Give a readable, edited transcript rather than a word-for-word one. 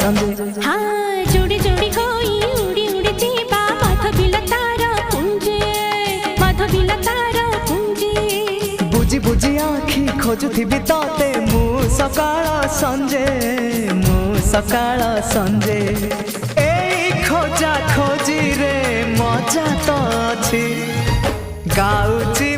संजे हाँ जोड़ी जोड़ी होई उड़ी उड़ी जीवा माधवीला तारा कुंजे माधवीला तारा कुंजे बुझी बुझी आखि खोजुथिबि तते मु सकाळ संजे एई खोजा खोजी रे मजा तो अछि गाउची